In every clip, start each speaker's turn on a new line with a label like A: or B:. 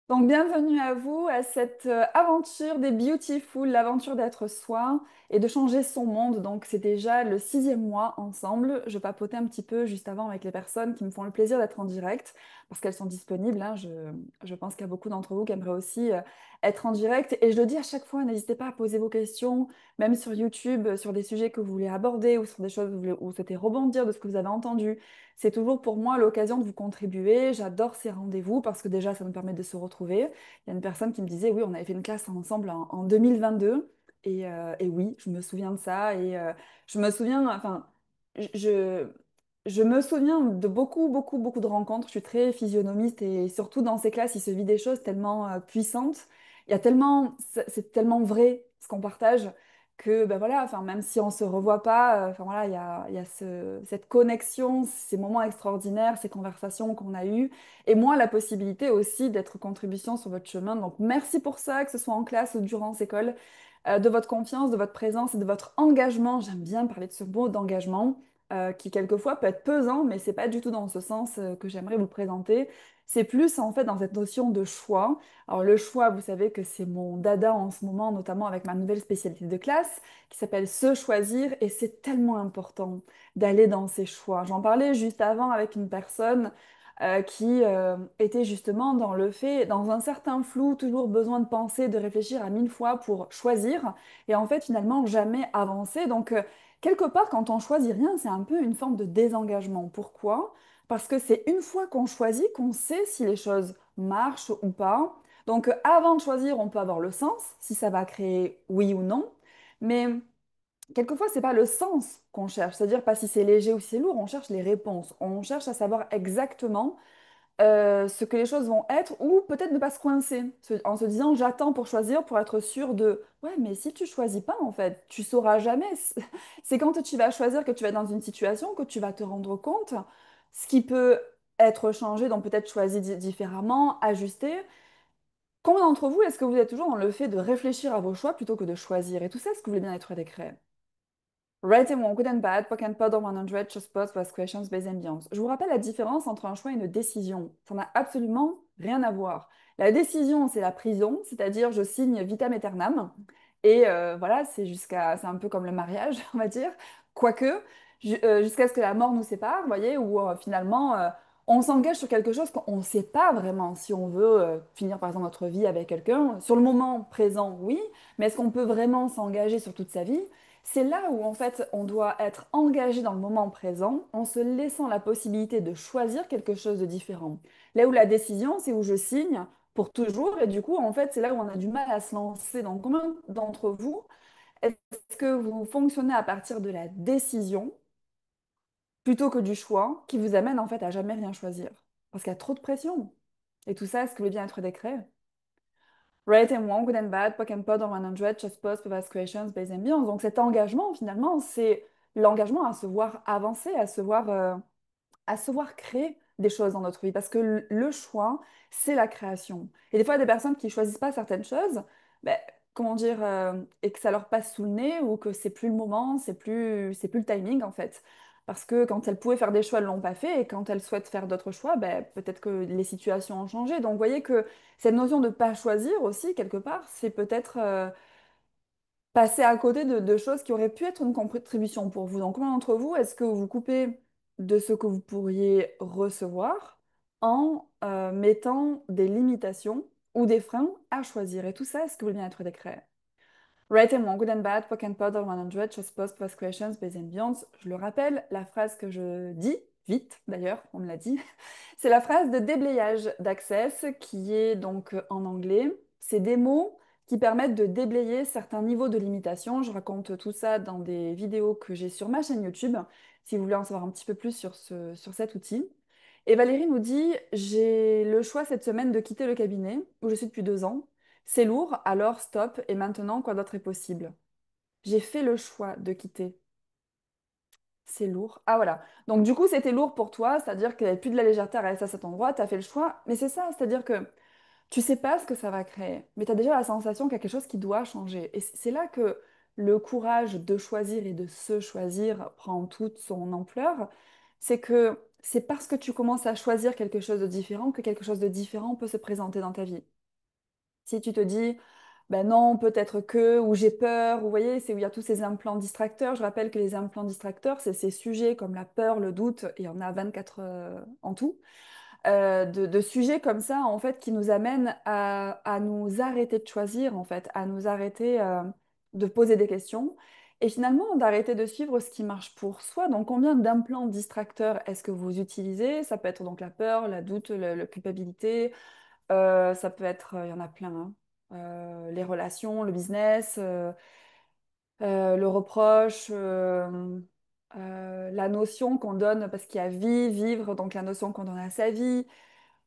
A: Donc, bienvenue à vous à cette aventure des Beautiful, l'aventure d'être soi et de changer son monde. Donc, c'est déjà le sixième mois ensemble. Je papotais un petit peu juste avant avec les personnes qui me font le plaisir d'être en direct parce qu'elles sont disponibles, hein. Je pense qu'il y a beaucoup d'entre vous qui aimeraient aussi être en direct. Et je le dis à chaque fois, n'hésitez pas à poser vos questions, même sur YouTube, sur des sujets que vous voulez aborder ou sur des choses où vous souhaitez rebondir de ce que vous avez entendu. C'est toujours pour moi l'occasion de vous contribuer. J'adore ces rendez-vous parce que déjà, ça nous permet de se retrouver. Il y a une personne qui me disait, oui, on avait fait une classe ensemble en 2022. Et oui, je me souviens de ça. Je me souviens, enfin, je, je me souviens de beaucoup, beaucoup, beaucoup de rencontres. Je suis très physionomiste et surtout dans ces classes, il se vit des choses tellement puissantes. Il y a tellement, c'est tellement vrai ce qu'on partage que ben voilà, enfin, même si on se revoit pas, enfin voilà, il y a cette connexion, ces moments extraordinaires, ces conversations qu'on a eues, et moi la possibilité aussi d'être contribution sur votre chemin. Donc merci pour ça, que ce soit en classe ou durant cette école, de votre confiance, de votre présence et de votre engagement. J'aime bien parler de ce mot d'engagement. Qui quelquefois peut être pesant, mais c'est pas du tout dans ce sens que j'aimerais vous le présenter. C'est plus en fait dans cette notion de choix. Alors le choix, vous savez que c'est mon dada en ce moment, notamment avec ma nouvelle spécialité de classe qui s'appelle Se choisir et c'est tellement important d'aller dans ses choix. J'en parlais juste avant avec une personne qui était justement dans le fait, dans un certain flou, toujours besoin de penser, de réfléchir à mille fois pour choisir et en fait finalement jamais avancer. Donc quelque part quand on choisit rien, c'est un peu une forme de désengagement. Pourquoi? Parce que c'est une fois qu'on choisit qu'on sait si les choses marchent ou pas. Donc, avant de choisir, on peut avoir le sens, si ça va créer oui ou non. Mais quelquefois, c'est pas le sens qu'on cherche, c'est-à-dire pas si c'est léger ou si c'est lourd, on cherche les réponses. On cherche à savoir exactement ce que les choses vont être ou peut-être ne pas se coincer en se disant j'attends pour choisir pour être sûr de ouais, mais si tu choisis pas, en fait, tu sauras jamais. C'est quand tu vas choisir que tu vas être dans une situation que tu vas te rendre compte ce qui peut être changé, donc peut-être choisi différemment, ajusté. Combien d'entre vous, est-ce que vous êtes toujours dans le fait de réfléchir à vos choix plutôt que de choisir? Et tout ça, est-ce que vous voulez bien être décret? Right and wrong, good and bad, poke and pod or 100, just pause, ask questions based on ambience. Je vous rappelle la différence entre un choix et une décision. Ça n'a absolument rien à voir. La décision, c'est la prison, c'est-à-dire je signe vitam aeternam. Et voilà, c'est un peu comme le mariage, on va dire. Quoique, jusqu'à ce que la mort nous sépare, vous voyez, où finalement, on s'engage sur quelque chose qu'on ne sait pas vraiment si on veut finir, par exemple, notre vie avec quelqu'un. Sur le moment présent, oui, mais est-ce qu'on peut vraiment s'engager sur toute sa vie? C'est là où en fait on doit être engagé dans le moment présent en se laissant la possibilité de choisir quelque chose de différent. Là où la décision, c'est où je signe pour toujours et du coup en fait c'est là où on a du mal à se lancer. Donc combien d'entre vous est-ce que vous fonctionnez à partir de la décision plutôt que du choix qui vous amène en fait à jamais rien choisir? Parce qu'il y a trop de pression. Et tout ça, est-ce que le bien-être décret? Right and wrong, good and bad, POC and pod or 100, just pause, pause questions, based and beyond. Donc cet engagement, finalement, c'est l'engagement à se voir avancer, à se voir créer des choses dans notre vie. Parce que le choix, c'est la création. Et des fois, il y a des personnes qui choisissent pas certaines choses, ben, comment dire, et que ça leur passe sous le nez ou que c'est plus le moment, c'est plus le timing en fait. Parce que quand elles pouvaient faire des choix, elles l'ont pas fait, et quand elles souhaitent faire d'autres choix, ben, peut-être que les situations ont changé. Donc, vous voyez que cette notion de pas choisir aussi, quelque part, c'est peut-être passer à côté de choses qui auraient pu être une contribution pour vous. Donc, comment d'entre vous, est-ce que vous vous coupez de ce que vous pourriez recevoir en mettant des limitations ou des freins à choisir? Et tout ça, est-ce que vous voulez bien être décret? Right and wrong, good and bad, poke and pod or 100, just pause, pause questions, based and beyond. Je le rappelle, la phrase que je dis, vite d'ailleurs, on me l'a dit, c'est la phrase de déblayage d'Access qui est donc en anglais. C'est des mots qui permettent de déblayer certains niveaux de limitation. Je raconte tout ça dans des vidéos que j'ai sur ma chaîne YouTube, si vous voulez en savoir un petit peu plus sur sur cet outil. Et Valérie nous dit, j'ai le choix cette semaine de quitter le cabinet où je suis depuis 2 ans. C'est lourd, alors stop, et maintenant, quoi d'autre est possible? J'ai fait le choix de quitter. C'est lourd. Ah voilà. Donc du coup, c'était lourd pour toi, c'est-à-dire qu'il n'y avait plus de la légèreté à rester à cet endroit, tu as fait le choix. Mais c'est ça, c'est-à-dire que tu sais pas ce que ça va créer, mais tu as déjà la sensation qu'il y a quelque chose qui doit changer. Et c'est là que le courage de choisir et de se choisir prend toute son ampleur. C'est que c'est parce que tu commences à choisir quelque chose de différent que quelque chose de différent peut se présenter dans ta vie. Si tu te dis, ben non, peut-être que, ou j'ai peur, vous voyez, c'est où il y a tous ces implants distracteurs. Je rappelle que les implants distracteurs, c'est ces sujets comme la peur, le doute, et il y en a 24 en tout, de sujets comme ça, en fait, qui nous amènent à nous arrêter de choisir, en fait, à nous arrêter de poser des questions. Et finalement, d'arrêter de suivre ce qui marche pour soi. Donc, combien d'implants distracteurs est-ce que vous utilisez? Ça peut être donc la peur, la doute, la culpabilité, ça peut être, il y en a plein, hein. Les relations, le business, le reproche, la notion qu'on donne, parce qu'il y a vie, vivre, donc la notion qu'on donne à sa vie,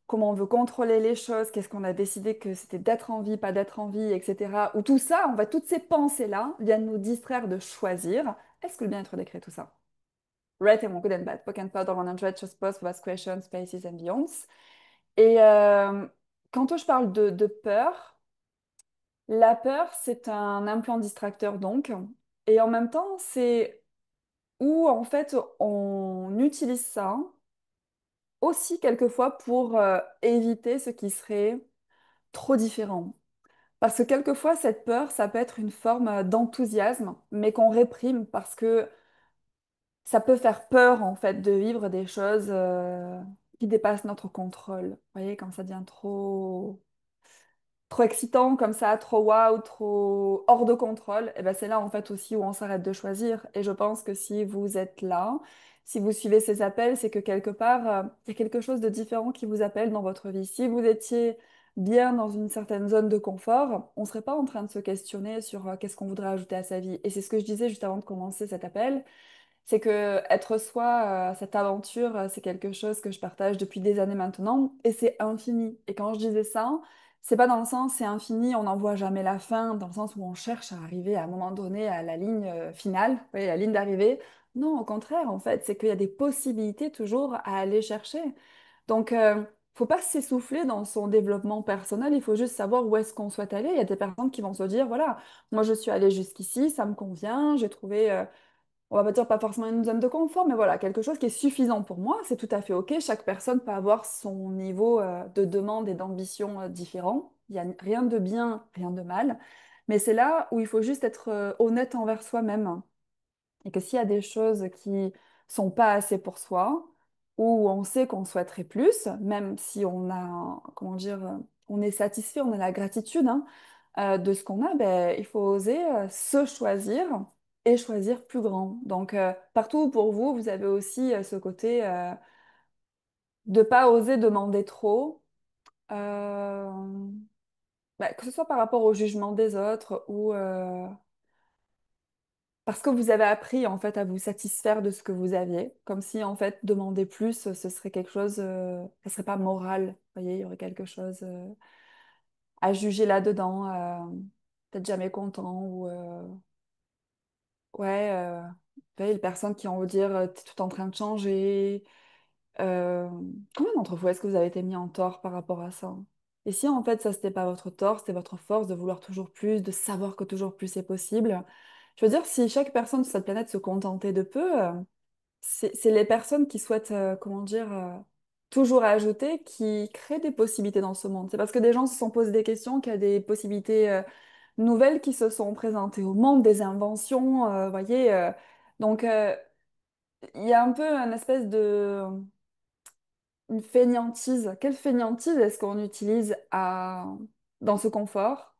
A: comment on veut contrôler les choses, qu'est-ce qu'on a décidé que c'était d'être en vie, pas d'être en vie, etc. Ou tout ça, en fait, toutes ces pensées-là viennent nous distraire de choisir. Est-ce que le bien-être décrit tout ça? Right and wrong, good and bad, poke and powder, 100, just pause, vast questions, spaces and beyonds. Et quand je parle de peur, la peur, c'est un implant distracteur donc. Et en même temps, c'est où en fait on utilise ça aussi quelquefois pour éviter ce qui serait trop différent. Parce que quelquefois, cette peur, ça peut être une forme d'enthousiasme, mais qu'on réprime parce que ça peut faire peur en fait de vivre des choses qui dépassent notre contrôle. Vous voyez, quand ça devient trop excitant comme ça, trop waouh, trop hors de contrôle, et ben c'est là en fait aussi où on s'arrête de choisir. Et je pense que si vous êtes là, si vous suivez ces appels, c'est que quelque part, il y a quelque chose de différent qui vous appelle dans votre vie. Si vous étiez bien dans une certaine zone de confort, on ne serait pas en train de se questionner sur qu'est-ce qu'on voudrait ajouter à sa vie. Et c'est ce que je disais juste avant de commencer cet appel. C'est que être soi, cette aventure, c'est quelque chose que je partage depuis des années maintenant et c'est infini. Et quand je disais ça, c'est pas dans le sens c'est infini, on n'en voit jamais la fin, dans le sens où on cherche à arriver à un moment donné à la ligne finale, vous voyez, la ligne d'arrivée. Non, au contraire, en fait, c'est qu'il y a des possibilités toujours à aller chercher. Donc, faut pas s'essouffler dans son développement personnel, il faut juste savoir où est-ce qu'on souhaite aller. Il y a des personnes qui vont se dire, voilà, moi je suis allée jusqu'ici, ça me convient, j'ai trouvé on va pas dire pas forcément une zone de confort, mais voilà, quelque chose qui est suffisant pour moi, c'est tout à fait OK. Chaque personne peut avoir son niveau de demande et d'ambition différent. Il n'y a rien de bien, rien de mal. Mais c'est là où il faut juste être honnête envers soi-même. Et que s'il y a des choses qui sont pas assez pour soi, ou on sait qu'on souhaiterait plus, même si on a, comment dire, on est satisfait, on a la gratitude hein, de ce qu'on a, ben, il faut oser se choisir et choisir plus grand. Donc, partout pour vous, vous avez aussi ce côté de pas oser demander trop, euh, ben, que ce soit par rapport au jugement des autres ou parce que vous avez appris en fait à vous satisfaire de ce que vous aviez, comme si en fait demander plus, ce serait quelque chose, ça serait pas moral. Vous voyez, il y aurait quelque chose à juger là-dedans, peut-être jamais content ou ouais, vous voyez, les personnes qui vont vous dire t'es tout en train de changer. Euh, Combien d'entre vous est-ce que vous avez été mis en tort par rapport à ça? Et si en fait ça c'était pas votre tort, c'était votre force de vouloir toujours plus, de savoir que toujours plus est possible. Je veux dire, si chaque personne sur cette planète se contentait de peu, c'est les personnes qui souhaitent, comment dire, toujours ajouter, qui créent des possibilités dans ce monde. C'est parce que des gens se sont posés des questions qu'il y a des possibilités nouvelles qui se sont présentées au monde, des inventions, voyez. Donc, il y a un peu une espèce de une fainéantise. Quelle fainéantise est-ce qu'on utilise dans ce confort,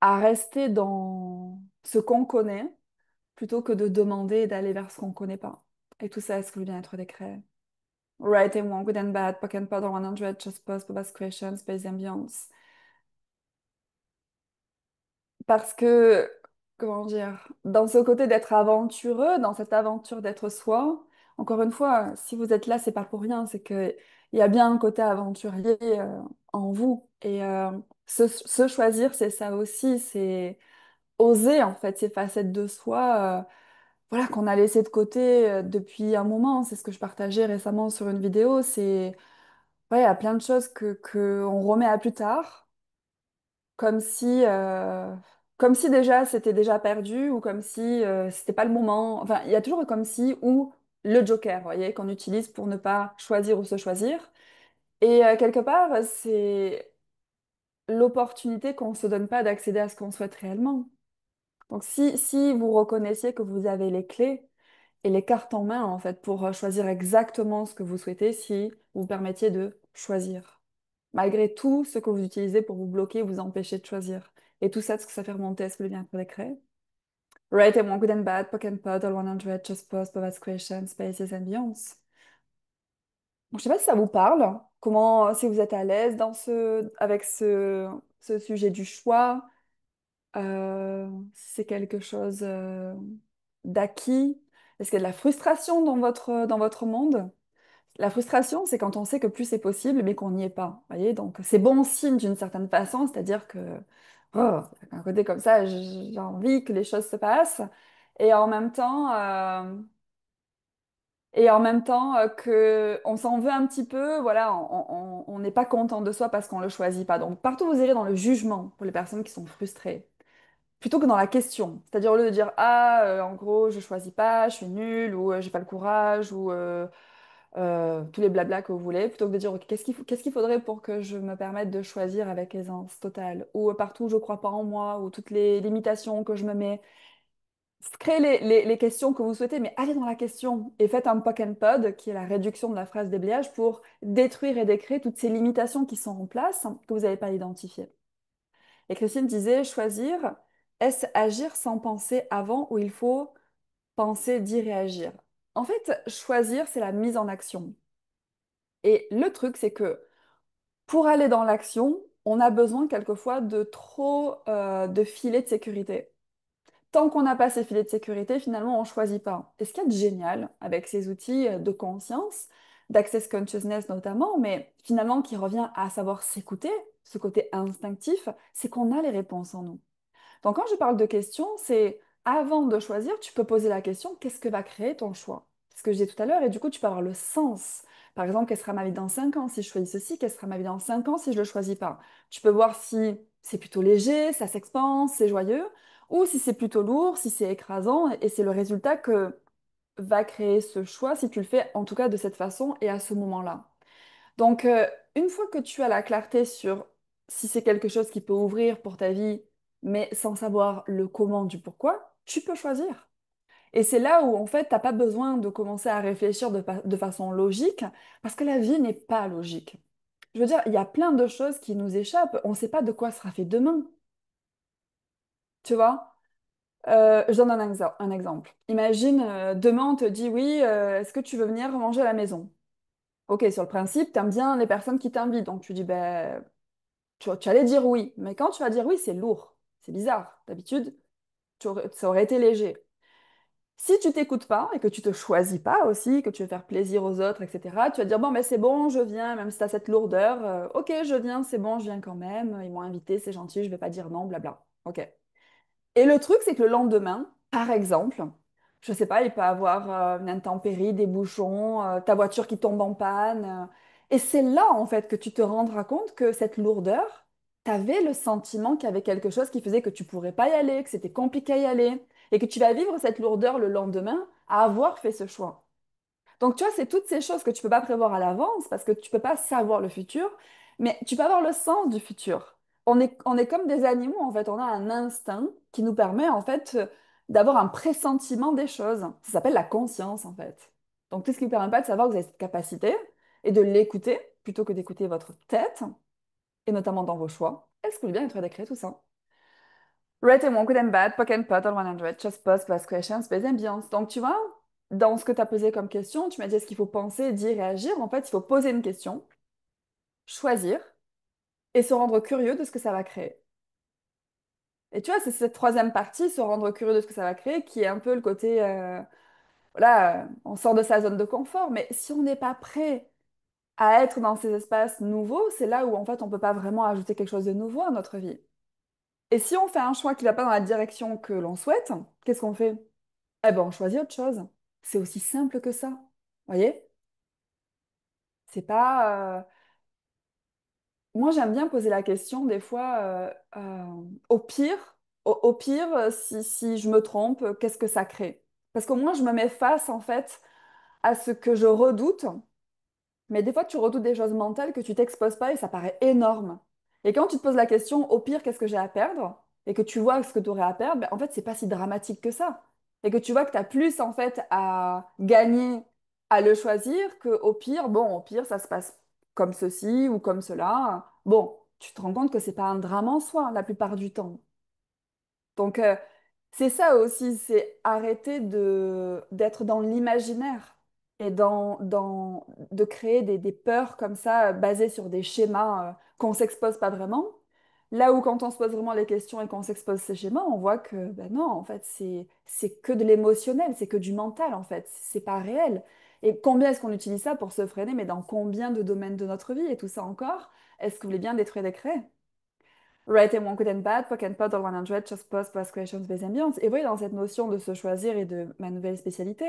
A: à rester dans ce qu'on connaît, plutôt que de demander et d'aller vers ce qu'on connaît pas? Et tout ça, est-ce que le bien-être des créé? Right and wrong, good and bad, poke and powder 100, just pause, pause questions, space ambience. Parce que, comment dire, dans ce côté d'être aventureux, dans cette aventure d'être soi, encore une fois, si vous êtes là, c'est pas pour rien, c'est que il y a bien un côté aventurier en vous. Et se choisir, c'est ça aussi, c'est oser en fait ces facettes de soi, voilà, qu'on a laissé de côté depuis un moment. C'est ce que je partageais récemment sur une vidéo. C'est ouais, il y a plein de choses que on remet à plus tard, comme si, euh, comme si déjà c'était déjà perdu ou comme si c'était pas le moment. Enfin, il y a toujours comme si ou le joker, vous voyez, qu'on utilise pour ne pas choisir ou se choisir. Et quelque part, c'est l'opportunité qu'on ne se donne pas d'accéder à ce qu'on souhaite réellement. Donc si vous reconnaissiez que vous avez les clés et les cartes en main, en fait, pour choisir exactement ce que vous souhaitez, si vous vous permettiez de choisir, malgré tout ce que vous utilisez pour vous bloquer, vous empêcher de choisir. Et tout ça, ce que ça fait remonter, est-ce que le bien-être des créer? Right and wrong, good and bad, poke and pot, all 100, just pause, pause, question, spaces and beyonds. Bon, je sais pas si ça vous parle, comment, si vous êtes à l'aise avec ce sujet du choix, si c'est quelque chose d'acquis. Est-ce qu'il y a de la frustration dans votre monde? La frustration, c'est quand on sait que plus c'est possible, mais qu'on n'y est pas. Voyez, donc c'est bon signe d'une certaine façon, c'est-à-dire que oh, d'un côté comme ça, j'ai envie que les choses se passent, et en même temps, que on s'en veut un petit peu, voilà, on n'est pas content de soi parce qu'on le choisit pas. Donc partout vous irez dans le jugement pour les personnes qui sont frustrées, plutôt que dans la question. C'est-à-dire au lieu de dire ah en gros je choisis pas, je suis nulle ou j'ai pas le courage ou tous les blablas que vous voulez, plutôt que de dire ok, qu'est-ce qu'il faudrait pour que je me permette de choisir avec aisance totale ou partout où je crois pas en moi ou toutes les limitations que je me mets. Créez les questions que vous souhaitez, mais allez dans la question et faites un poke and pod, qui est la réduction de la phrase déblayage, pour détruire et décréer toutes ces limitations qui sont en place, que vous n'avez pas identifiées. Et Christine disait, choisir, est-ce agir sans penser avant ou il faut penser, dire et agir? En fait, choisir, c'est la mise en action. Et le truc, c'est que pour aller dans l'action, on a besoin quelquefois de trop de filets de sécurité. Tant qu'on n'a pas ces filets de sécurité, finalement, on ne choisit pas. Et ce qu'il y a de génial avec ces outils de conscience, d'access consciousness notamment, mais finalement qui revient à savoir s'écouter, ce côté instinctif, c'est qu'on a les réponses en nous. Donc quand je parle de questions, c'est avant de choisir, tu peux poser la question, qu'est-ce que va créer ton choix? C'est ce que je disais tout à l'heure, et du coup, tu peux avoir le sens. Par exemple, quelle sera ma vie dans 5 ans si je choisis ceci? Quelle sera ma vie dans 5 ans si je ne le choisis pas? Tu peux voir si c'est plutôt léger, ça s'expanse, c'est joyeux, ou si c'est plutôt lourd, si c'est écrasant, et c'est le résultat que va créer ce choix si tu le fais en tout cas de cette façon et à ce moment-là. Donc, une fois que tu as la clarté sur si c'est quelque chose qui peut ouvrir pour ta vie, mais sans savoir le comment du pourquoi, tu peux choisir. Et c'est là où, en fait, t'as pas besoin de commencer à réfléchir de façon logique, parce que la vie n'est pas logique. Je veux dire, il y a plein de choses qui nous échappent. On ne sait pas de quoi sera fait demain, tu vois? Je donne un exemple. Imagine, demain, on te dit, oui, est-ce que tu veux venir manger à la maison? Ok, sur le principe, t'aimes bien les personnes qui t'invitent, donc tu dis, ben, tu allais dire oui, mais quand tu vas dire oui, c'est lourd, c'est bizarre. D'habitude, ça aurait été léger. Si tu t'écoutes pas et que tu te choisis pas aussi, que tu veux faire plaisir aux autres, etc., tu vas dire bon, mais c'est bon, je viens, même si tu as cette lourdeur, ok, je viens, c'est bon, je viens quand même, ils m'ont invité, c'est gentil, je vais pas dire non, blabla. Ok. Et le truc, c'est que le lendemain, par exemple, je sais pas, il peut y avoir une intempérie, des bouchons, ta voiture qui tombe en panne. Et c'est là, en fait, que tu te rendras compte que cette lourdeur, tu avais le sentiment qu'il y avait quelque chose qui faisait que tu pourrais pas y aller, que c'était compliqué à y aller, et que tu vas vivre cette lourdeur le lendemain à avoir fait ce choix. Donc, tu vois, c'est toutes ces choses que tu peux pas prévoir à l'avance parce que tu peux pas savoir le futur, mais tu peux avoir le sens du futur. On est comme des animaux, en fait. On a un instinct qui nous permet, en fait, d'avoir un pressentiment des choses. Ça s'appelle la conscience, en fait. Donc, tout ce qui ne permet pas de savoir que vous avez cette capacité et de l'écouter plutôt que d'écouter votre tête, et notamment dans vos choix. Est-ce que le bien être d'écrire tout ça? Right and wrong, good and bad, poke and pot, all 100, just pause, class questions, space ambiance. Donc, tu vois, dans ce que tu as posé comme question, tu m'as dit est-ce qu'il faut penser, dire et agir? En fait, il faut poser une question, choisir et se rendre curieux de ce que ça va créer. Et tu vois, c'est cette troisième partie, se rendre curieux de ce que ça va créer, qui est un peu le côté, voilà, on sort de sa zone de confort, mais si on n'est pas prêt à être dans ces espaces nouveaux, c'est là où en fait on peut pas vraiment ajouter quelque chose de nouveau à notre vie. Et si on fait un choix qui va pas dans la direction que l'on souhaite, qu'est-ce qu'on fait? Eh ben, on choisit autre chose. C'est aussi simple que ça. Voyez? C'est pas. Moi, j'aime bien poser la question des fois. Au pire, au pire, si je me trompe, qu'est-ce que ça crée? Parce qu'au moins, je me mets face en fait à ce que je redoute. Mais des fois, tu redoutes des choses mentales que tu t'exposes pas et ça paraît énorme. Et quand tu te poses la question, au pire, qu'est-ce que j'ai à perdre? Et que tu vois ce que tu aurais à perdre, ben, en fait, c'est pas si dramatique que ça. Et que tu vois que tu as plus, en fait, à gagner à le choisir que au pire, bon, au pire, ça se passe comme ceci ou comme cela. Bon, tu te rends compte que c'est pas un drame en soi, la plupart du temps. Donc, c'est ça aussi, c'est arrêter d'être dans l'imaginaire et de créer des peurs comme ça, basées sur des schémas qu'on s'expose pas vraiment. Là où quand on se pose vraiment les questions et qu'on s'expose ces schémas, on voit que ben non, en fait, c'est que de l'émotionnel, c'est que du mental, en fait, c'est pas réel. Et combien est-ce qu'on utilise ça pour se freiner, mais dans combien de domaines de notre vie et tout ça encore? Est-ce que vous voulez bien détruire des craies? Right and wrong, good and bad, poke and pot, all 100, just pause, past questions, based ambiance. Et vous voyez, dans cette notion de se choisir et de ma nouvelle spécialité,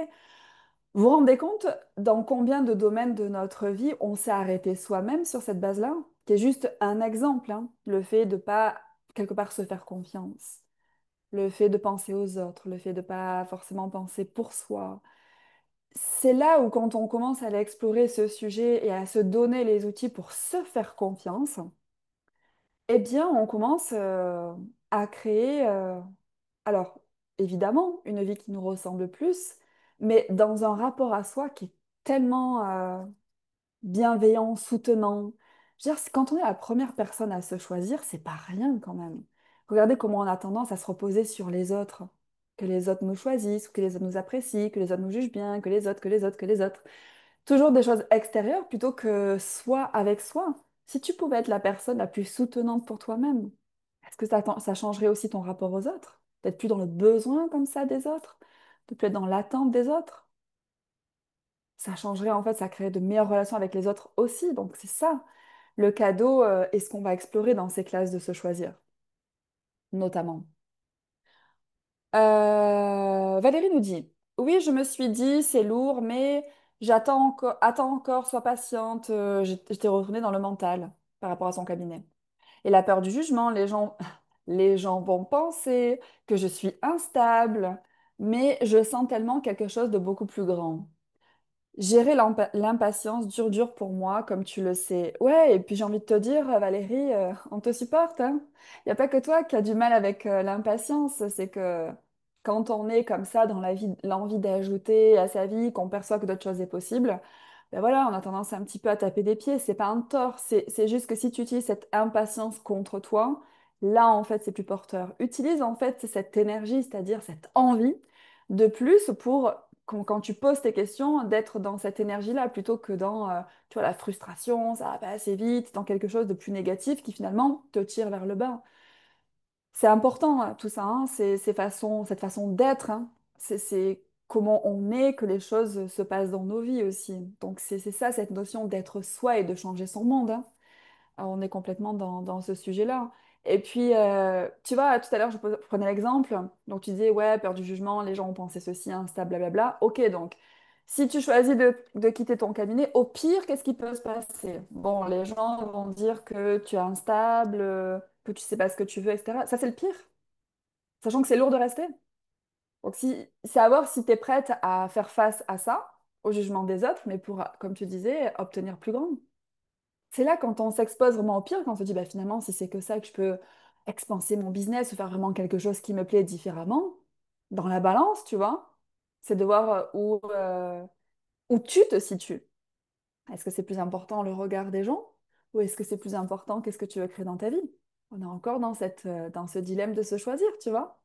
A: vous vous rendez compte dans combien de domaines de notre vie on s'est arrêté soi-même sur cette base-là, qui est juste un exemple, hein. Le fait de pas, quelque part, se faire confiance, le fait de penser aux autres, le fait de pas forcément penser pour soi. C'est là où quand on commence à aller explorer ce sujet et à se donner les outils pour se faire confiance, eh bien, on commence à créer, alors évidemment, une vie qui nous ressemble plus, mais dans un rapport à soi qui est tellement bienveillant, soutenant. Je veux dire, quand on est la première personne à se choisir, c'est pas rien quand même. Regardez comment on a tendance à se reposer sur les autres. Que les autres nous choisissent, ou que les autres nous apprécient, que les autres nous jugent bien, que les autres, que les autres, que les autres. Toujours des choses extérieures plutôt que soi avec soi. Si tu pouvais être la personne la plus soutenante pour toi-même, est-ce que ça changerait aussi ton rapport aux autres? D'être plus dans le besoin comme ça des autres? De plus être dans l'attente des autres? Ça changerait en fait, ça créerait de meilleures relations avec les autres aussi. Donc c'est ça le cadeau et ce qu'on va explorer dans ces classes de se choisir, notamment. Valérie nous dit, oui, je me suis dit, c'est lourd, mais attends encore, sois patiente. J'étais retournée dans le mental par rapport à son cabinet. Et la peur du jugement, les gens vont penser que je suis instable, mais je sens tellement quelque chose de beaucoup plus grand. Gérer l'impatience dur pour moi, comme tu le sais. Ouais, et puis j'ai envie de te dire, Valérie, on te supporte, hein. Il n'y a pas que toi qui as du mal avec l'impatience, c'est que quand on est comme ça dans la vie, l'envie d'ajouter à sa vie, qu'on perçoit que d'autres choses est possible, ben voilà, on a tendance un petit peu à taper des pieds. C'est pas un tort, c'est juste que si tu utilises cette impatience contre toi, là en fait c'est plus porteur. Utilise en fait cette énergie, c'est-à-dire cette envie de plus pour quand tu poses tes questions, d'être dans cette énergie-là plutôt que dans tu vois, la frustration, ça va pas assez vite, dans quelque chose de plus négatif qui finalement te tire vers le bas. C'est important hein, tout ça, hein, cette façon d'être, hein. C'est comment on est que les choses se passent dans nos vies aussi. Donc c'est ça, cette notion d'être soi et de changer son monde, hein. Alors, on est complètement dans ce sujet-là. Et puis, tu vois, tout à l'heure, je prenais l'exemple. Donc, tu disais, ouais, peur du jugement, les gens ont pensé ceci, instable, blablabla. Ok, donc, si tu choisis de quitter ton cabinet, au pire, qu'est-ce qui peut se passer? Bon, les gens vont dire que tu es instable, que tu sais pas ce que tu veux, etc. Ça, c'est le pire, sachant que c'est lourd de rester. Donc, c'est à voir si tu es prête à faire face à ça, au jugement des autres, mais pour, comme tu disais, obtenir plus grand. C'est là quand on s'expose vraiment au pire, quand on se dit bah, finalement, si c'est que ça que je peux expanser mon business ou faire vraiment quelque chose qui me plaît différemment, dans la balance, tu vois, c'est de voir où tu te situes. Est-ce que c'est plus important le regard des gens ou est-ce que c'est plus important qu'est-ce que tu veux créer dans ta vie? On est encore dans ce dilemme de se choisir, tu vois.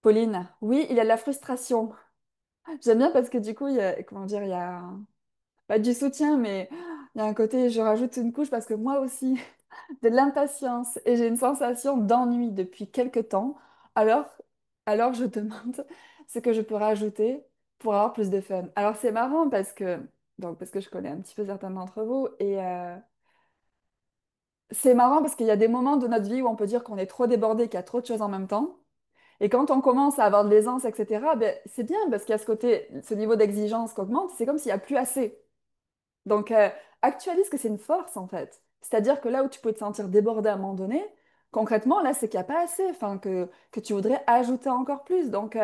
A: Pauline, oui, il y a de la frustration. J'aime bien parce que du coup, il y a, comment dire, il y a pas du soutien, mais il y a un côté, je rajoute une couche parce que moi aussi, de l'impatience et j'ai une sensation d'ennui depuis quelque temps. Alors, alors je demande ce que je peux rajouter pour avoir plus de fun. Alors c'est marrant parce que je connais un petit peu certains d'entre vous et c'est marrant parce qu'il y a des moments de notre vie où on peut dire qu'on est trop débordé, qu'il y a trop de choses en même temps. Et quand on commence à avoir de l'aisance, etc., ben, c'est bien parce qu'il y a ce côté, ce niveau d'exigence qui augmente. C'est comme s'il n'y a plus assez. Donc, actualise que c'est une force en fait. C'est-à-dire que là où tu peux te sentir débordé à un moment donné, concrètement, là, c'est qu'il n'y a pas assez, enfin, que tu voudrais ajouter encore plus. Donc,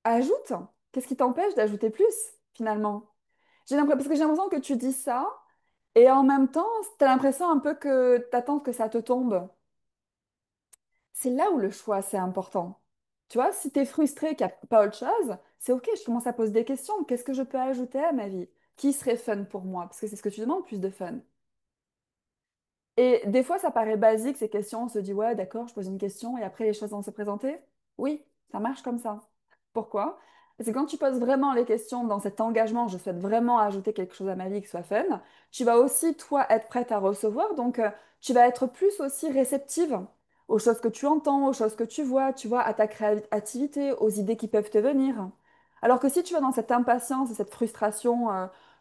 A: ajoute. Qu'est-ce qui t'empêche d'ajouter plus, finalement? Parce que j'ai l'impression que tu dis ça, Et en même temps, tu as l'impression un peu que t'attends que ça te tombe. C'est là où le choix, c'est important. Tu vois, si tu es frustré qu'il n'y a pas autre chose, c'est OK, je commence à poser des questions. Qu'est-ce que je peux ajouter à ma vie? Qui serait fun pour moi? Parce que c'est ce que tu demandes, plus de fun. Et des fois, ça paraît basique, ces questions. On se dit, ouais, d'accord, je pose une question et après, les choses vont se présenter. Oui, ça marche comme ça. Pourquoi? Parce que quand tu poses vraiment les questions dans cet engagement, je souhaite vraiment ajouter quelque chose à ma vie qui soit fun, tu vas aussi, toi, être prête à recevoir. Donc, tu vas être plus aussi réceptive aux choses que tu entends, aux choses que tu vois, à ta créativité, aux idées qui peuvent te venir. Alors que si tu vas dans cette impatience et cette frustration,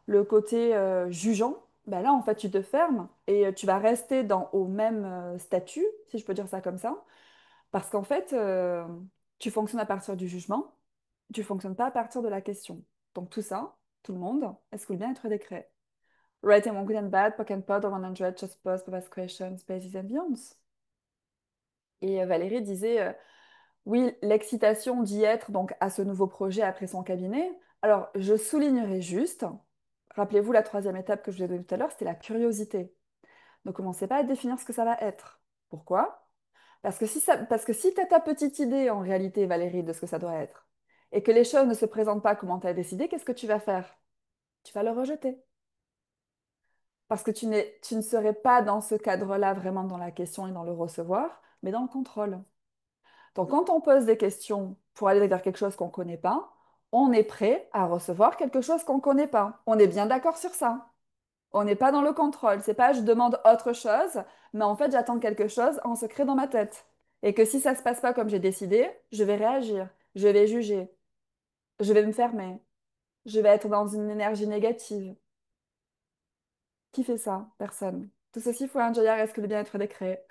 A: le côté jugeant, ben là, en fait, tu te fermes et tu vas rester au même statut, si je peux dire ça comme ça, parce qu'en fait, tu fonctionnes à partir du jugement, tu fonctionnes pas à partir de la question. Donc tout ça, tout le monde, est-ce que le bien-être décret? Writing one good and bad, poke and pod, or 100, just pause, purpose questions, bases and beyonds. Et Valérie disait, oui, l'excitation d'y être donc à ce nouveau projet après son cabinet. Alors, je soulignerai juste, rappelez-vous la troisième étape que je vous ai donnée tout à l'heure, c'était la curiosité. Ne commencez pas à définir ce que ça va être. Pourquoi? Parce que si tu as ta petite idée en réalité, Valérie, de ce que ça doit être, et que les choses ne se présentent pas comme tu as décidé, qu'est-ce que tu vas faire? Tu vas le rejeter. Parce que tu ne serais pas dans ce cadre-là vraiment dans la question et dans le recevoir, mais dans le contrôle. Donc quand on pose des questions pour aller vers quelque chose qu'on ne connaît pas, on est prêt à recevoir quelque chose qu'on ne connaît pas. On est bien d'accord sur ça. On n'est pas dans le contrôle. C'est pas je demande autre chose, mais en fait j'attends quelque chose en secret dans ma tête. Et que si ça se passe pas comme j'ai décidé, je vais réagir, je vais juger, je vais me fermer, je vais être dans une énergie négative. Qui fait ça? Personne. Tout ceci faut un joyard, est-ce que le bien-être décret?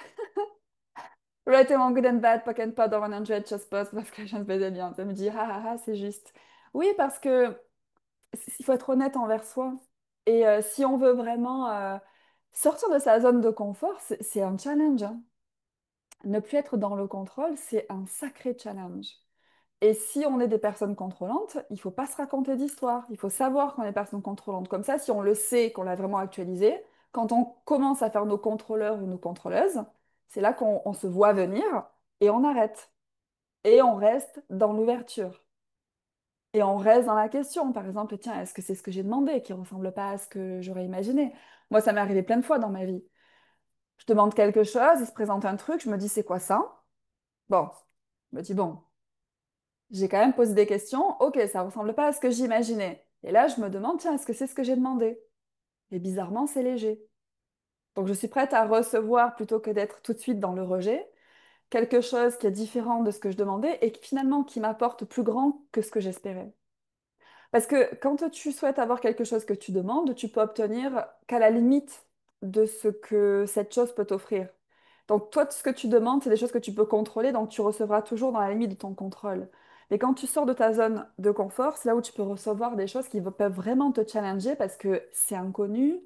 A: Writing on good and bad, poke and pod or 100 just pause parce que je ne faisais bien. Ça me dit, ah ah ah, c'est juste. Oui, parce que il faut être honnête envers soi. Et si on veut vraiment sortir de sa zone de confort, c'est un challenge, hein. Ne plus être dans le contrôle, c'est un sacré challenge. Et si on est des personnes contrôlantes, il faut pas se raconter d'histoire. Il faut savoir qu'on est personnes contrôlantes. Comme ça, si on le sait, qu'on l'a vraiment actualisé, quand on commence à faire nos contrôleurs ou nos contrôleuses, c'est là qu'on se voit venir et on arrête. Et on reste dans l'ouverture. Et on reste dans la question. Par exemple, tiens, est-ce que c'est ce que j'ai demandé qui ressemble pas à ce que j'aurais imaginé? Moi, ça m'est arrivé plein de fois dans ma vie. Je demande quelque chose, il se présente un truc, je me dis, c'est quoi ça? Bon, je me dis, bon, j'ai quand même posé des questions. Ok, ça ressemble pas à ce que j'imaginais. Et là, je me demande, tiens, est-ce que c'est ce que j'ai demandé? Et bizarrement, c'est léger. Donc, je suis prête à recevoir plutôt que d'être tout de suite dans le rejet, quelque chose qui est différent de ce que je demandais et qui finalement qui m'apporte plus grand que ce que j'espérais. Parce que quand tu souhaites avoir quelque chose que tu demandes, tu peux obtenir qu'à la limite de ce que cette chose peut t'offrir. Donc toi, ce que tu demandes, c'est des choses que tu peux contrôler, donc tu recevras toujours dans la limite de ton contrôle. Mais quand tu sors de ta zone de confort, c'est là où tu peux recevoir des choses qui peuvent vraiment te challenger parce que c'est inconnu,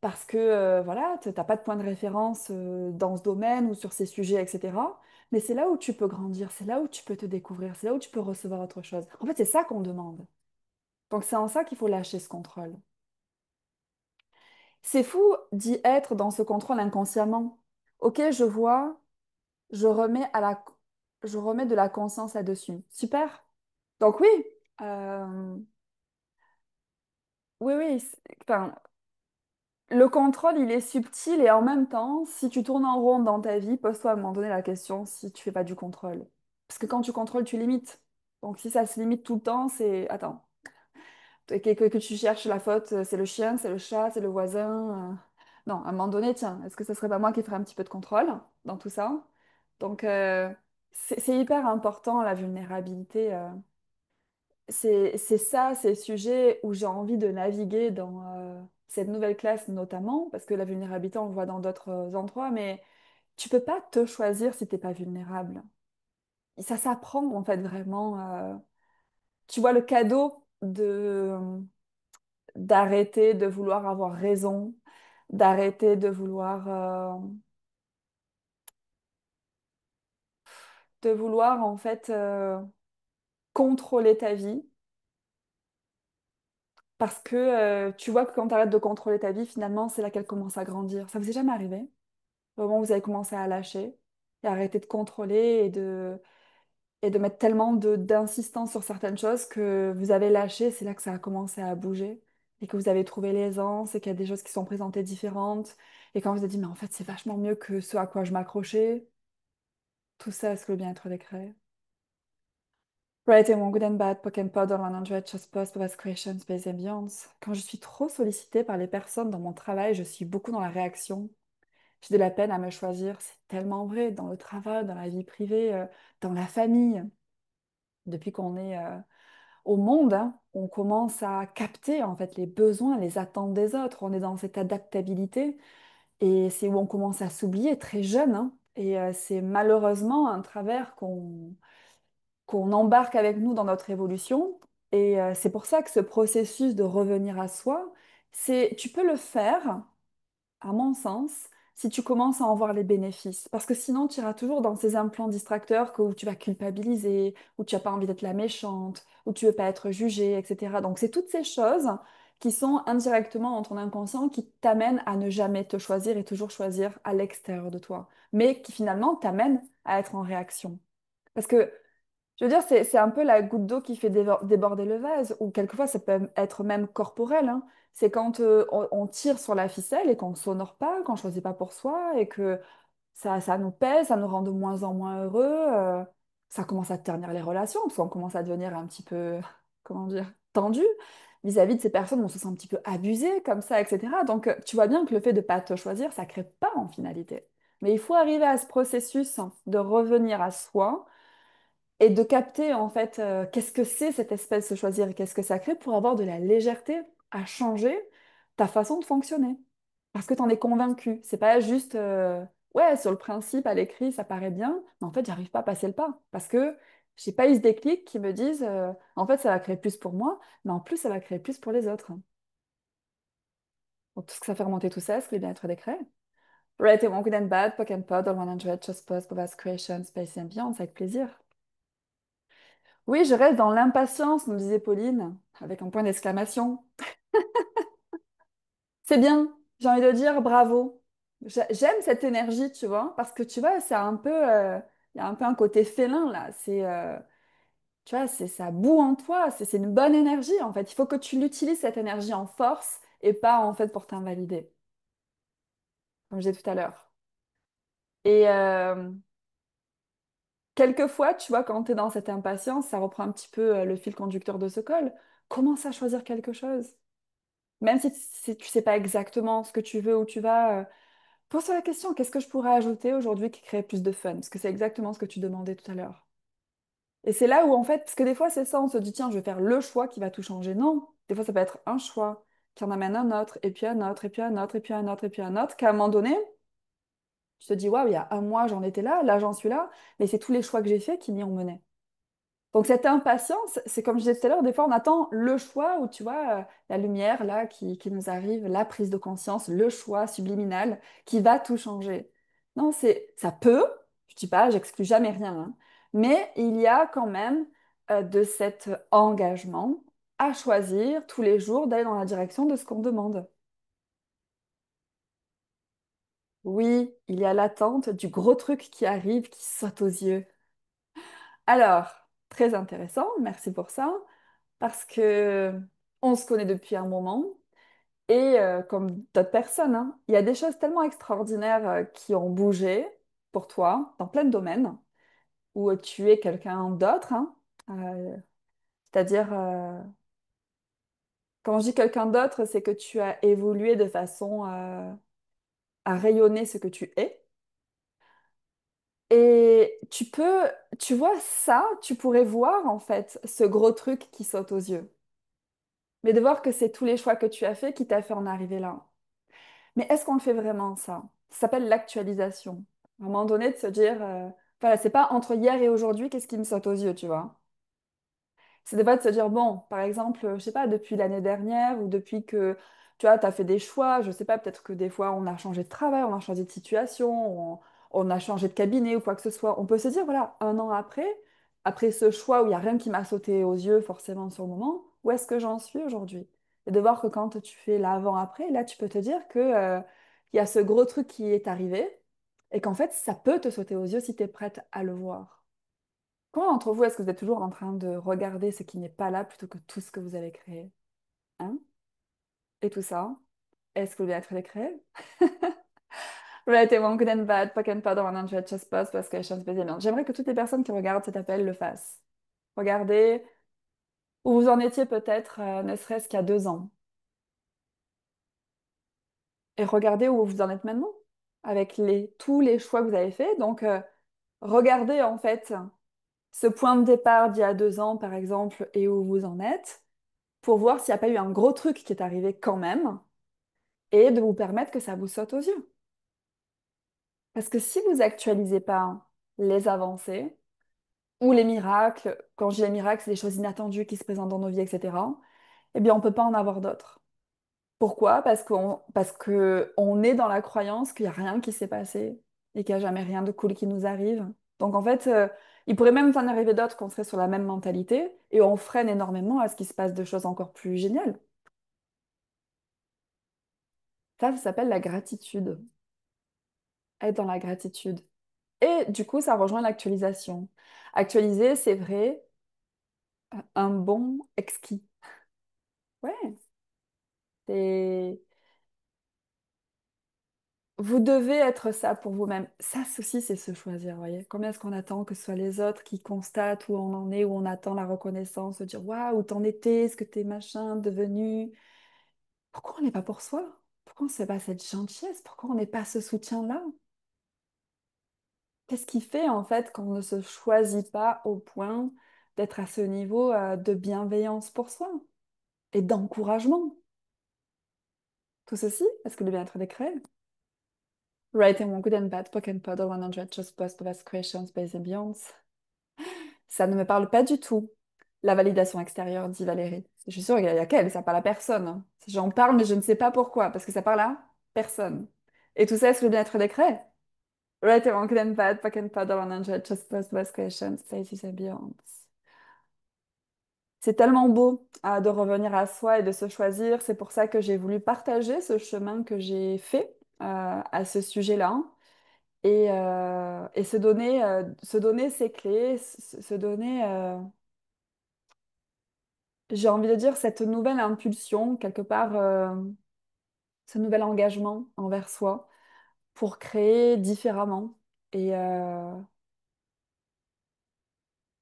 A: parce que voilà, tu n'as pas de point de référence dans ce domaine ou sur ces sujets, etc. Mais c'est là où tu peux grandir, c'est là où tu peux te découvrir, c'est là où tu peux recevoir autre chose. En fait, c'est ça qu'on demande. Donc c'est en ça qu'il faut lâcher ce contrôle. C'est fou d'y être dans ce contrôle inconsciemment. Ok, je vois, je remets je remets de la conscience là-dessus. Super. Donc oui, euh, oui, enfin, le contrôle, il est subtil et en même temps, si tu tournes en rond dans ta vie, pose-toi à un moment donné la question si tu fais pas du contrôle. Parce que quand tu contrôles, tu limites. Donc si ça se limite tout le temps, c'est... Attends. Que tu cherches la faute, c'est le chien, c'est le chat, c'est le voisin. Non, à un moment donné, tiens, est-ce que ce serait pas moi qui ferais un petit peu de contrôle dans tout ça? Donc, c'est hyper important, la vulnérabilité. C'est ça, ces sujets où j'ai envie de naviguer dans cette nouvelle classe notamment, parce que la vulnérabilité, on le voit dans d'autres endroits, mais tu peux pas te choisir si t'es pas vulnérable. Et ça s'apprend en fait vraiment. Tu vois le cadeau de d'arrêter de vouloir avoir raison, d'arrêter de vouloir en fait contrôler ta vie Parce que tu vois que quand tu arrêtes de contrôler ta vie, finalement, c'est là qu'elle commence à grandir. Ça vous est jamais arrivé? Au moment où vous avez commencé à lâcher et arrêter de contrôler et de mettre tellement d'insistance sur certaines choses que vous avez lâché, c'est là que ça a commencé à bouger et que vous avez trouvé l'aisance et qu'il y a des choses qui sont présentées différentes. Et quand vous avez dit, mais en fait, c'est vachement mieux que ce à quoi je m'accrochais, tout ça, est-ce que le bien-être des créé? Writing One Good and Bad, Poke and Powder 100, Just Post, Best Creation, Space Ambience. Quand je suis trop sollicitée par les personnes dans mon travail, je suis beaucoup dans la réaction. J'ai de la peine à me choisir. C'est tellement vrai dans le travail, dans la vie privée, dans la famille. Depuis qu'on est au monde, hein, on commence à capter en fait les besoins, les attentes des autres. On est dans cette adaptabilité et c'est où on commence à s'oublier très jeune, hein. Et c'est malheureusement un travers qu'on embarque avec nous dans notre évolution. Et c'est pour ça que ce processus de revenir à soi, tu peux le faire à mon sens, si tu commences à en voir les bénéfices. Parce que sinon, tu iras toujours dans ces implants distracteurs où tu vas culpabiliser, où tu n'as pas envie d'être la méchante, où tu veux pas être jugée, etc. Donc, c'est toutes ces choses qui sont indirectement dans ton inconscient qui t'amènent à ne jamais te choisir et toujours choisir à l'extérieur de toi, mais qui finalement t'amènent à être en réaction. Parce que je veux dire, c'est un peu la goutte d'eau qui fait déborder le vase, ou quelquefois ça peut être même corporel, hein. C'est quand on tire sur la ficelle et qu'on ne s'honore pas, qu'on ne choisit pas pour soi, et que ça nous pèse, ça nous rend de moins en moins heureux. Ça commence à ternir les relations, parce qu'on commence à devenir un petit peu, comment dire, tendu vis-à-vis de ces personnes, on se sent un petit peu abusé comme ça, etc. Donc tu vois bien que le fait de ne pas te choisir, ça ne crée pas en finalité. Mais il faut arriver à ce processus de revenir à soi et de capter en fait qu'est-ce que c'est cette espèce de choisir et qu'est-ce que ça crée pour avoir de la légèreté à changer ta façon de fonctionner. Parce que tu en es convaincu. C'est pas juste ouais, sur le principe, à l'écrit, ça paraît bien, mais en fait, j'arrive pas à passer le pas. Parce que j'ai pas eu ce déclic qui me disent en fait, ça va créer plus pour moi, mais en plus, ça va créer plus pour les autres. Donc, tout ce que ça fait remonter tout ça, c'est le bien-être des créés. Right and Good and Bad, Poke and Pod, All 100, Just Post, Bovas Creation, Space Ambience, avec plaisir. Oui, je reste dans l'impatience, nous disait Pauline, avec un point d'exclamation. C'est bien, j'ai envie de dire bravo. J'aime cette énergie, tu vois, parce que tu vois, c'est un peu, il y a un peu un côté félin là. Tu vois, ça bout en toi, c'est une bonne énergie en fait. Il faut que tu l'utilises cette énergie en force et pas en fait pour t'invalider, comme je disais tout à l'heure. Et quelquefois, tu vois, quand tu es dans cette impatience, ça reprend un petit peu le fil conducteur de ce col. Commence à choisir quelque chose. Même si tu sais pas exactement ce que tu veux, où tu vas, pose-toi la question, qu'est-ce que je pourrais ajouter aujourd'hui qui crée plus de fun? Parce que c'est exactement ce que tu demandais tout à l'heure. Et c'est là où, en fait, parce que des fois, c'est ça, on se dit, tiens, je vais faire le choix qui va tout changer. Non, des fois, ça peut être un choix qui en amène un autre, et puis un autre, et puis un autre, et puis un autre, et puis un autre, qu'à un moment donné, tu te dis, waouh, il y a un mois, j'en étais là j'en suis là, mais c'est tous les choix que j'ai faits qui m'y ont mené. Donc cette impatience, c'est comme je disais tout à l'heure, des fois on attend le choix où tu vois la lumière là qui nous arrive, la prise de conscience, le choix subliminal qui va tout changer. Non, ça peut, je dis pas, j'exclus jamais rien, hein, mais il y a quand même de cet engagement à choisir tous les jours d'aller dans la direction de ce qu'on demande. Oui, il y a l'attente du gros truc qui arrive, qui saute aux yeux. Alors, très intéressant, merci pour ça. Parce que on se connaît depuis un moment et comme d'autres personnes, hein, il y a des choses tellement extraordinaires qui ont bougé pour toi dans plein de domaines où tu es quelqu'un d'autre, hein. Euh, c'est-à-dire, quand je dis quelqu'un d'autre, c'est que tu as évolué de façon à rayonner ce que tu es. Et tu vois ça, tu pourrais voir en fait ce gros truc qui saute aux yeux. Mais de voir que c'est tous les choix que tu as fait qui t'a fait en arriver là. Mais est-ce qu'on le fait vraiment, ça? Ça s'appelle l'actualisation. À un moment donné, de se dire, voilà, c'est pas entre hier et aujourd'hui, qu'est-ce qui me saute aux yeux, tu vois? C'est des fois de se dire, bon, par exemple, je sais pas, depuis l'année dernière ou depuis que, tu vois, tu as fait des choix, je sais pas, peut-être que des fois, on a changé de travail, on a changé de situation, on a changé de cabinet ou quoi que ce soit. On peut se dire, voilà, un an après, après ce choix où il n'y a rien qui m'a sauté aux yeux forcément sur le moment, où est-ce que j'en suis aujourd'hui? et de voir que quand tu fais l'avant-après, là, tu peux te dire que, il y a ce gros truc qui est arrivé et qu'en fait, ça peut te sauter aux yeux si tu es prête à le voir. Comment d'entre vous est-ce que vous êtes toujours en train de regarder ce qui n'est pas là plutôt que tout ce que vous avez créé? Hein? Et tout ça, est-ce que vous voulez être créé? Right, and one good and bad, pock and powder, 100 chest pass, parce que chance bien. J'aimerais que toutes les personnes qui regardent cet appel le fassent. Regardez où vous en étiez peut-être, ne serait-ce qu'il y a 2 ans. Et regardez où vous en êtes maintenant, avec tous les choix que vous avez faits. Donc, regardez en fait ce point de départ d'il y a 2 ans, par exemple, et où vous en êtes, pour voir s'il n'y a pas eu un gros truc qui est arrivé quand même, et de vous permettre que ça vous saute aux yeux. Parce que si vous actualisez pas les avancées, ou les miracles, quand je dis les miracles, c'est des choses inattendues qui se présentent dans nos vies, etc., eh bien, on ne peut pas en avoir d'autres. Pourquoi? Parce que on est dans la croyance qu'il n'y a rien qui s'est passé et qu'il n'y a jamais rien de cool qui nous arrive. Donc, en fait, il pourrait même en arriver d'autres qu'on serait sur la même mentalité et on freine énormément à ce qu'il se passe de choses encore plus géniales. Ça s'appelle la gratitude. Être dans la gratitude. Et du coup, ça rejoint l'actualisation. Actualiser, c'est vrai, un bon exquis. Ouais, c'est... Vous devez être ça pour vous-même. Ça aussi, c'est se choisir, voyez. Combien est-ce qu'on attend que ce soit les autres qui constatent où on en est, où on attend la reconnaissance, de dire waouh, où t'en étais, ce que t'es machin devenu. Pourquoi on n'est pas pour soi? Pourquoi on ne fait pas cette gentillesse? Pourquoi on n'est pas ce soutien-là? Qu'est-ce qui fait en fait qu'on ne se choisit pas au point d'être à ce niveau de bienveillance pour soi et d'encouragement? Tout ceci, est-ce que le bien-être des créé? Writing one good and bad, poke and puddle, 100 just post best questions based and beyond. Ça ne me parle pas du tout. La validation extérieure, dit Valérie. Je suis sûre qu'il y a qu'elle, ça parle à personne, hein. J'en parle, mais je ne sais pas pourquoi, parce que ça parle à personne. Et tout ça, est-ce que le bien-être des créé? Writing one good and bad, poke and puddle, 100 just post best questions based and beyond. C'est tellement beau de revenir à soi et de se choisir. C'est pour ça que j'ai voulu partager ce chemin que j'ai fait à ce sujet-là et se donner ses clés, se donner, j'ai envie de dire, cette nouvelle impulsion, quelque part, ce nouvel engagement envers soi pour créer différemment et, euh,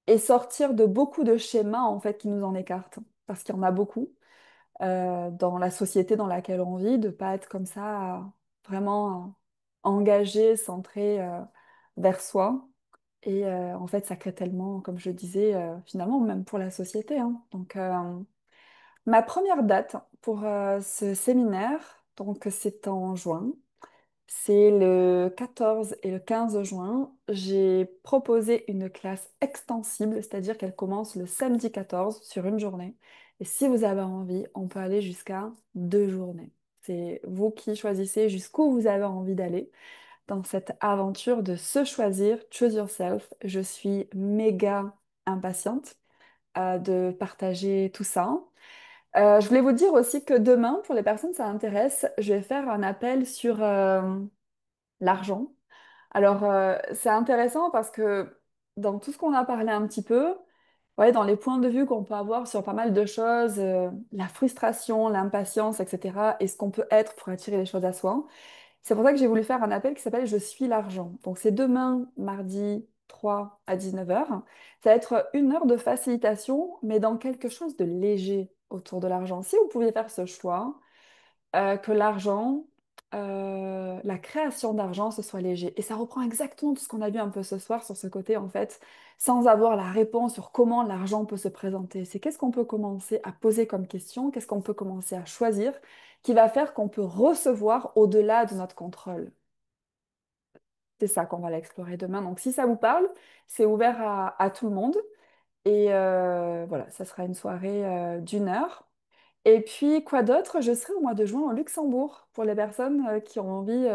A: et sortir de beaucoup de schémas en fait qui nous en écartent. Parce qu'il y en a beaucoup dans la société dans laquelle on vit, de pas être comme ça, vraiment engagé, centré vers soi. Et en fait, ça crée tellement, comme je disais, finalement, même pour la société, hein. Donc, ma première date pour ce séminaire, donc c'est en juin. C'est le 14 et le 15 juin. J'ai proposé une classe extensible, c'est-à-dire qu'elle commence le samedi 14 sur une journée. Et si vous avez envie, on peut aller jusqu'à 2 journées. C'est vous qui choisissez jusqu'où vous avez envie d'aller dans cette aventure de se choisir, choose yourself. Je suis méga impatiente de partager tout ça. Je voulais vous dire aussi que demain, pour les personnes que ça intéresse, je vais faire un appel sur l'argent. Alors, c'est intéressant parce que dans tout ce qu'on a parlé un petit peu, ouais, dans les points de vue qu'on peut avoir sur pas mal de choses, la frustration, l'impatience, etc., et ce qu'on peut être pour attirer les choses à soi, c'est pour ça que j'ai voulu faire un appel qui s'appelle Je suis l'argent. Donc, c'est demain, mardi 3 à 19h. Ça va être 1 heure de facilitation, mais dans quelque chose de léger autour de l'argent. Si vous pouviez faire ce choix, que l'argent, la création d'argent, ce soit léger. Et ça reprend exactement tout ce qu'on a vu un peu ce soir sur ce côté, en fait, sans avoir la réponse sur comment l'argent peut se présenter. C'est qu'est-ce qu'on peut commencer à poser comme question, qu'est-ce qu'on peut commencer à choisir, qui va faire qu'on peut recevoir au-delà de notre contrôle. C'est ça qu'on va aller explorer demain. Donc si ça vous parle, c'est ouvert à tout le monde. Et voilà, ça sera une soirée d'1 heure. Et puis, quoi d'autre? Je serai au mois de juin au Luxembourg pour les personnes qui ont envie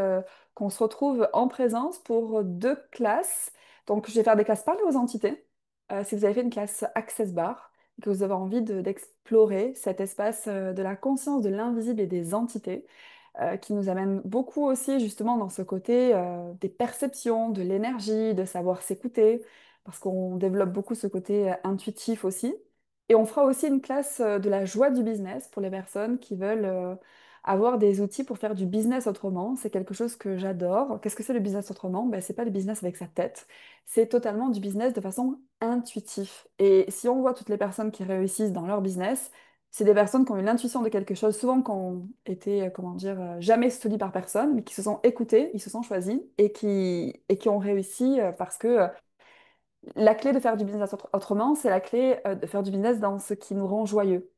A: qu'on se retrouve en présence pour 2 classes. Donc, je vais faire des classes parler aux entités. Si vous avez fait une classe Access Bar, et que vous avez envie d'explorer cet espace de la conscience de l'invisible et des entités qui nous amène beaucoup aussi justement dans ce côté des perceptions, de l'énergie, de savoir s'écouter, parce qu'on développe beaucoup ce côté intuitif aussi. Et on fera aussi une classe de la joie du business pour les personnes qui veulent avoir des outils pour faire du business autrement. C'est quelque chose que j'adore. Qu'est-ce que c'est le business autrement? Ben, c'est pas le business avec sa tête, c'est totalement du business de façon intuitive. Et si on voit toutes les personnes qui réussissent dans leur business, c'est des personnes qui ont eu l'intuition de quelque chose, souvent qui ont été, comment dire, jamais soutenues par personne, mais qui se sont écoutées, ils se sont choisis et qui ont réussi parce que la clé de faire du business autrement, c'est la clé de faire du business dans ce qui nous rend joyeux.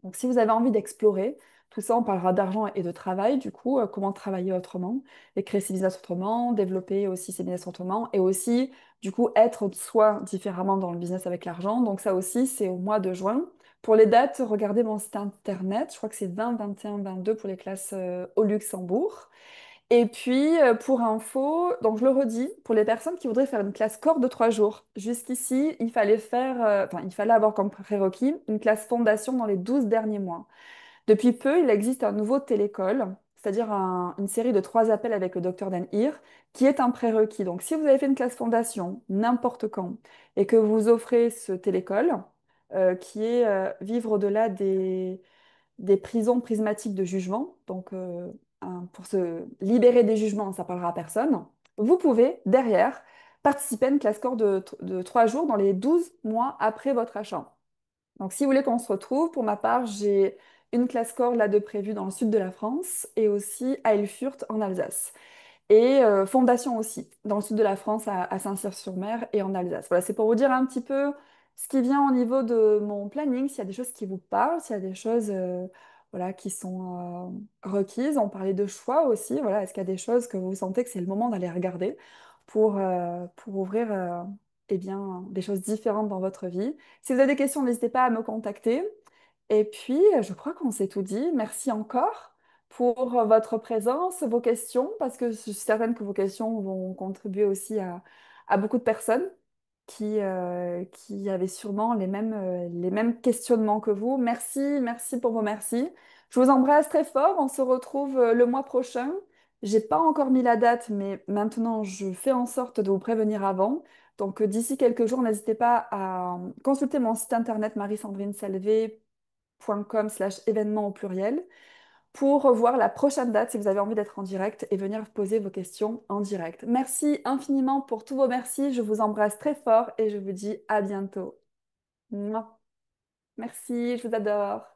A: Donc, si vous avez envie d'explorer, tout ça, on parlera d'argent et de travail, du coup, comment travailler autrement, et créer ses business autrement, développer aussi ses business autrement, et aussi, du coup, être soi différemment dans le business avec l'argent. Donc, ça aussi, c'est au mois de juin. Pour les dates, regardez mon site internet, je crois que c'est 20, 21, 22 pour les classes au Luxembourg. Et puis, pour info, donc je le redis, pour les personnes qui voudraient faire une classe corps de 3 jours, jusqu'ici, il fallait faire, enfin, il fallait avoir comme prérequis une classe fondation dans les 12 derniers mois. Depuis peu, il existe un nouveau télécall, c'est-à-dire une série de 3 appels avec le docteur Dan Hir, qui est un prérequis. Donc, si vous avez fait une classe fondation n'importe quand et que vous offrez ce télécall, qui est vivre au-delà des prisons prismatiques de jugement, donc pour se libérer des jugements, ça parlera à personne, vous pouvez derrière participer à une classe corps de 3 jours dans les 12 mois après votre achat. Donc, si vous voulez qu'on se retrouve, pour ma part, j'ai une classe corps là de prévue dans le sud de la France et aussi à Erfurt en Alsace. Et fondation aussi, dans le sud de la France, à Saint-Cyr-sur-Mer et en Alsace. Voilà, c'est pour vous dire un petit peu ce qui vient au niveau de mon planning, s'il y a des choses qui vous parlent, s'il y a des choses voilà, qui sont requises. On parlait de choix aussi. Voilà, est-ce qu'il y a des choses que vous sentez que c'est le moment d'aller regarder pour ouvrir eh bien, des choses différentes dans votre vie? Si vous avez des questions, n'hésitez pas à me contacter. Et puis, je crois qu'on s'est tout dit. Merci encore pour votre présence, vos questions, parce que je suis certaine que vos questions vont contribuer aussi à beaucoup de personnes qui avaient sûrement les mêmes questionnements que vous. Merci, merci pour vos merci. Je vous embrasse très fort. On se retrouve le mois prochain. J'ai pas encore mis la date, mais maintenant je fais en sorte de vous prévenir avant. Donc d'ici quelques jours, n'hésitez pas à consulter mon site internet marie-sandrine-salvé.com/événements au pluriel pour voir la prochaine date si vous avez envie d'être en direct et venir poser vos questions en direct. Merci infiniment pour tous vos merci. Je vous embrasse très fort et je vous dis à bientôt. Mouah. Merci, je vous adore.